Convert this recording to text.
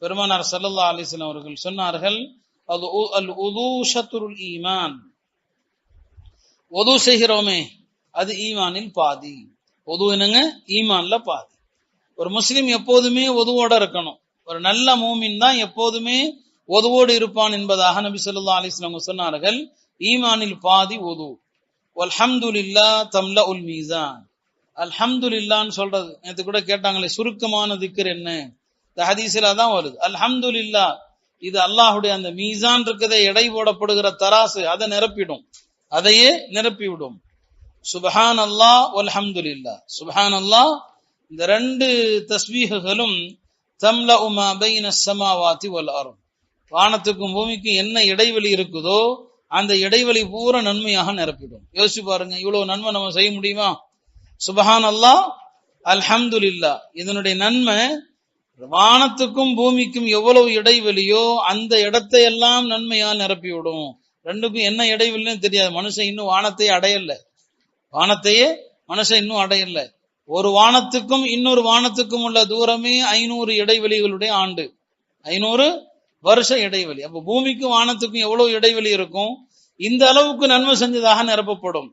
பெருமானார் ஸல்லல்லாஹு அலைஹி வஸல்லம் அவர்கள் சொன்னார்கள், அல் உது ஷத்ருல் ஈமான், ஒது செய்கிறோமே அது ஈமானில் பாதி. ஒது என்னங்க? ஈமான்ல பாதி. ஒரு முஸ்லிம் எப்போதுமே ஒதுவோட இருக்கணும். ஒரு நல்ல மூமின் தான் எப்போதுமே ஒதுவோடு இருப்பான் என்பதாக நபி ஸல்லல்லாஹு அலைஹி வஸல்லம் சொன்னார்கள். ஈமானில் பாதி ஒது. வல்ஹம்துலில்லாஹ் தம்லஉல் மீசான். அல்ஹம்துலில்லாஹ்னு சொல்றது நேத்து கூட கேட்டாங்களே, சுருக்கமான திக்ர் என்ன? இந்த ஹதீஸ்ல தான் வருது. அல்ஹம்துலில்லாஹ், இது அல்லாஹ்வுடைய அந்த மீசான் இருக்கதே, எடை போடப்படுகிற தராசு, அதை நிரப்பிடும், அதையே நிரப்பிவிடும். சுப்ஹானல்லாஹ் வல்ஹம்துலில்லாஹ். சுப்ஹானல்லாஹ் இந்த ரெண்டு தஸ்பீஹுகளும் தம்லஉ மா பைன ஸமாவாதி வல் அர்த், வானத்துக்கும் பூமிக்கும் என்ன இடைவெளி இருக்குதோ அந்த இடைவெளி பூரா நன்மையாக நிரப்பிடும். யோசிச்சு பாருங்க, இவ்வளவு நன்மை நம்ம செய்ய முடியுமா? சுப்ஹானல்லாஹ் அல்ஹம்துலில்லாஹ், இதனுடைய நன்மை வானத்துக்கும் பூமிக்கும் எவ்வளவு இடைவெளியோ அந்த இடத்தை எல்லாம் நன்மையால் நிரப்பிவிடும். ரெண்டுக்கும் என்ன இடைவெளின்னு தெரியாது. மனுஷன் இன்னும் வானத்தையே அடையல, வானத்தையே மனுஷன் இன்னும் அடையல. ஒரு வானத்துக்கும் இன்னொரு வானத்துக்கும் உள்ள தூரமே 500 இடைவெளிகளுடைய ஆண்டு, 500 வருஷ இடைவெளி. அப்ப பூமிக்கும் வானத்துக்கும் எவ்வளவு இடைவெளி இருக்கும்? இந்த அளவுக்கு நன்மை செஞ்சதாக நிரப்பப்படும்.